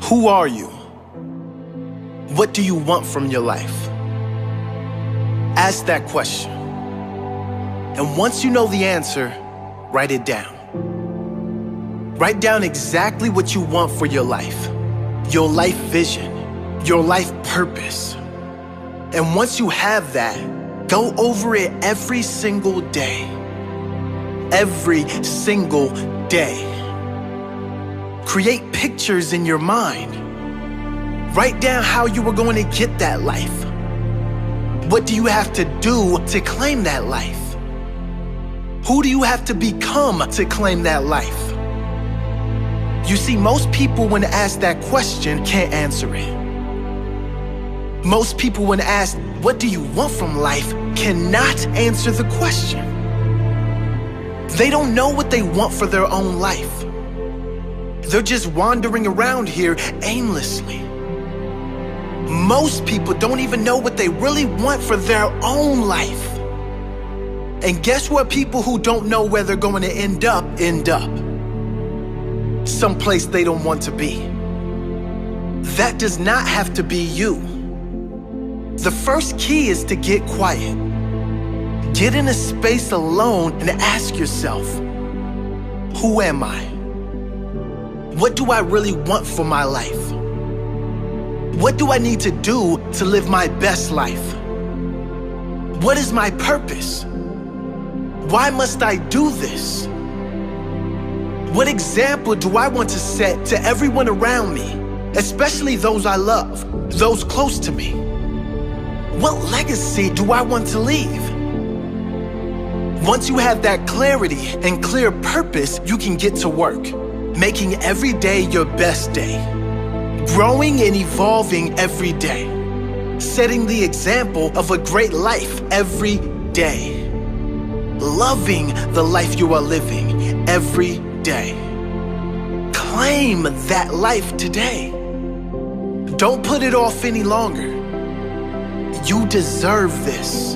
Who are you? What do you want from your life? Ask that question. And once you know the answer, write it down. Write down exactly what you want for your life vision, your life purpose. And once you have that, go over it every single day. Every single day. Create pictures in your mind. Write down how you are going to get that life. What do you have to do to claim that life? Who do you have to become to claim that life? You see, most people when asked that question can't answer it. Most people when asked, what do you want from life, cannot answer the question. They don't know what they want for their own life. They're just wandering around here aimlessly. Most people don't even know what they really want for their own life. And guess what? People who don't know where they're going to end up. Someplace they don't want to be. That does not have to be you. The first key is to get quiet. Get in a space alone and ask yourself, who am I? What do I really want for my life? What do I need to do to live my best life? What is my purpose? Why must I do this? What example do I want to set to everyone around me, especially those I love, those close to me? What legacy do I want to leave? Once you have that clarity and clear purpose, you can get to work, making every day your best day, growing and evolving every day, setting the example of a great life every day, loving the life you are living every day. Claim that life today. Don't put it off any longer. You deserve this.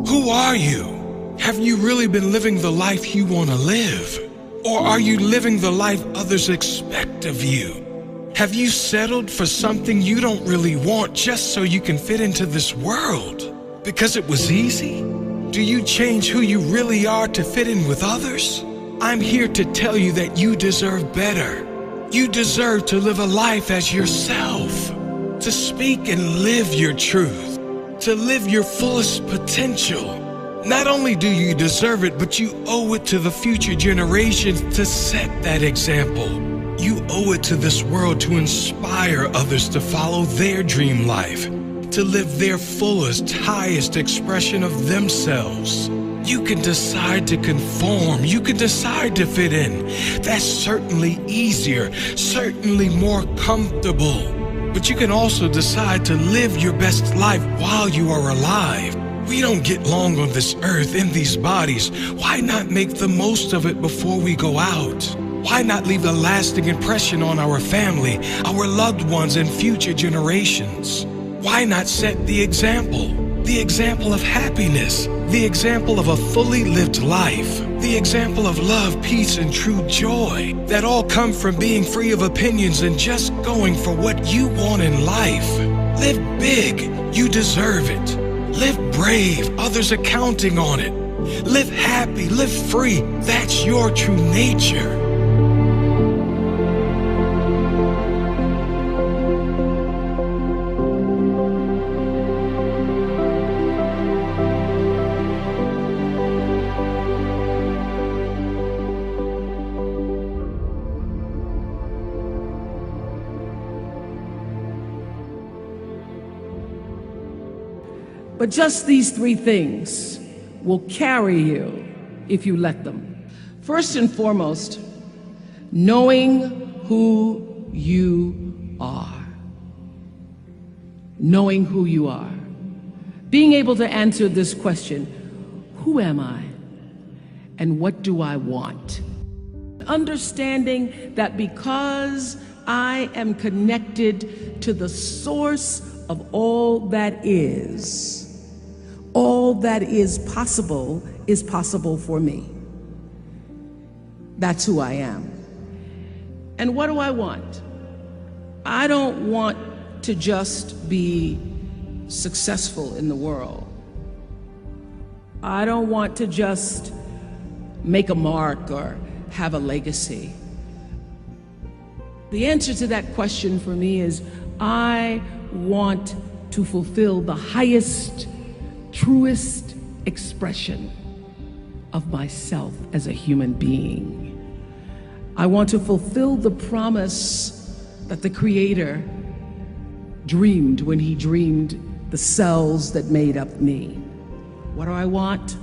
Who are you? Have you really been living the life you want to live? Or are you living the life others expect of you? Have you settled for something you don't really want just so you can fit into this world? Because it was easy? Do you change who you really are to fit in with others? I'm here to tell you that you deserve better. You deserve to live a life as yourself, to speak and live your truth, to live your fullest potential. Not only do you deserve it, but you owe it to the future generations to set that example. You owe it to this world to inspire others to follow their dream life, to live their fullest, highest expression of themselves. You can decide to conform. You can decide to fit in. That's certainly easier, certainly more comfortable. But you can also decide to live your best life while you are alive. We don't get long on this earth in these bodies. Why not make the most of it before we go out? Why not leave a lasting impression on our family, our loved ones, and future generations? Why not set the example of happiness, the example of a fully lived life, the example of love, peace, and true joy that all come from being free of opinions and just going for what you want in life. Live big, you deserve it. Live brave, others are counting on it. Live happy, live free, that's your true nature. But just these three things will carry you if you let them. First and foremost, knowing who you are. Knowing who you are. Being able to answer this question, who am I? And what do I want? Understanding that because I am connected to the source of all that is, All that is possible for me. That's who I am. And what do I want? I don't want to just be successful in the world. I don't want to just make a mark or have a legacy. The answer to that question for me is I want to fulfill the highest, truest expression of myself as a human being. I want to fulfill the promise that the Creator dreamed when He dreamed the cells that made up me. What do I want?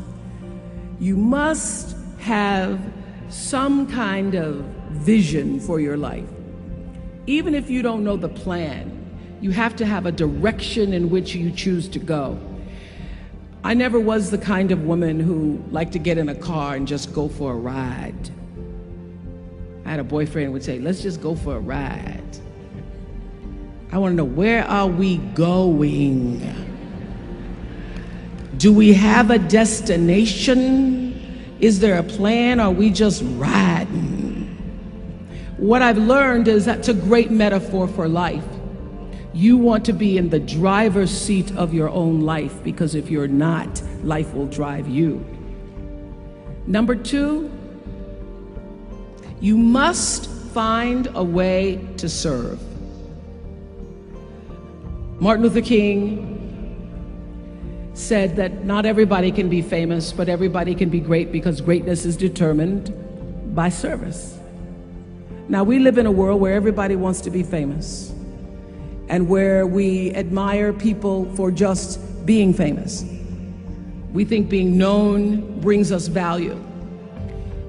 You must have some kind of vision for your life. Even if you don't know the plan, you have to have a direction in which you choose to go. I never was the kind of woman who liked to get in a car and just go for a ride. I had a boyfriend who would say, let's just go for a ride. I want to know, where are we going? Do we have a destination? Is there a plan? Or are we just riding? What I've learned is that's a great metaphor for life. You want to be in the driver's seat of your own life, because if you're not, life will drive you. Number two, you must find a way to serve. Martin Luther King said that not everybody can be famous, but everybody can be great, because greatness is determined by service. Now, we live in a world where everybody wants to be famous and where we admire people for just being famous. We think being known brings us value.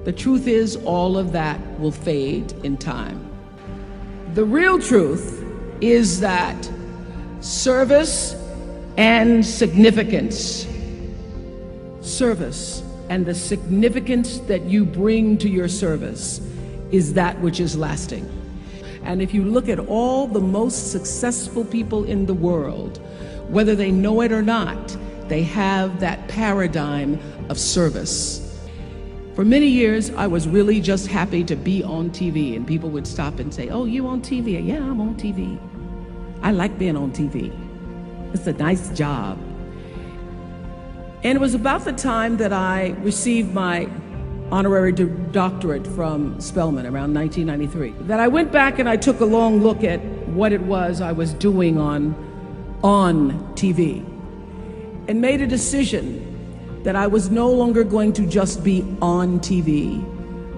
The truth is, all of that will fade in time. The real truth is that service and significance, service and the significance that you bring to your service is that which is lasting. And if you look at all the most successful people in the world, whether they know it or not, they have that paradigm of service. For many years, I was really just happy to be on TV, and people would stop and say, oh, you on TV? Yeah, I'm on TV. I like being on TV. It's a nice job. And it was about the time that I received my honorary doctorate from Spelman around 1993 that I went back and I took a long look at what it was I was doing on TV and made a decision that I was no longer going to just be on TV,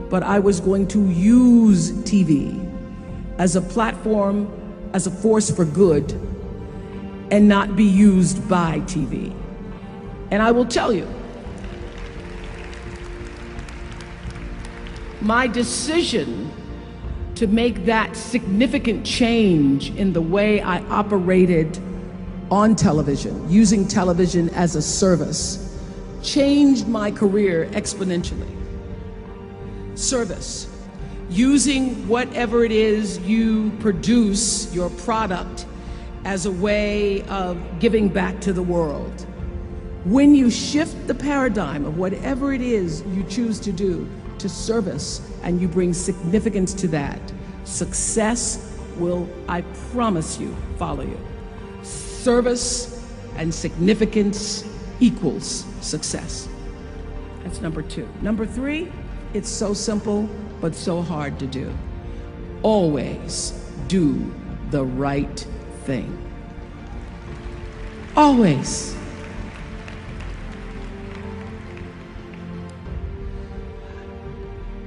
but I was going to use TV as a platform, as a force for good, and not be used by TV. And I will tell you, my decision to make that significant change in the way I operated on television, using television as a service, changed my career exponentially. Service, using whatever it is you produce, your product, as a way of giving back to the world. When you shift the paradigm of whatever it is you choose to do to service, and you bring significance to that, success will, I promise you, follow you. Service and significance equals success. That's number two. Number three, it's so simple, but so hard to do. Always do the right thing. Always.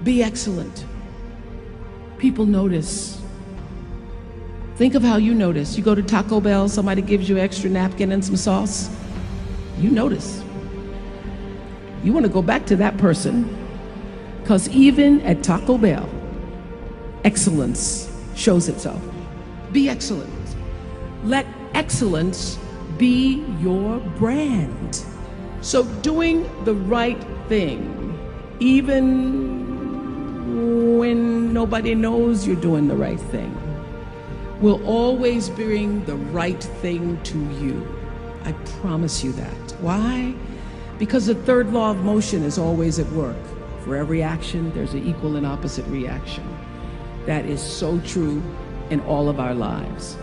Be excellent. People notice. Think of how you notice. You go to Taco Bell, somebody gives you an extra napkin and some sauce. You notice. You want to go back to that person, because even at Taco Bell, excellence shows itself. Be excellent. Let excellence be your brand. So doing the right thing, even when nobody knows you're doing the right thing, will always bring the right thing to you. I promise you that. Why? Because the third law of motion is always at work. For every action, there's an equal and opposite reaction. That is so true in all of our lives.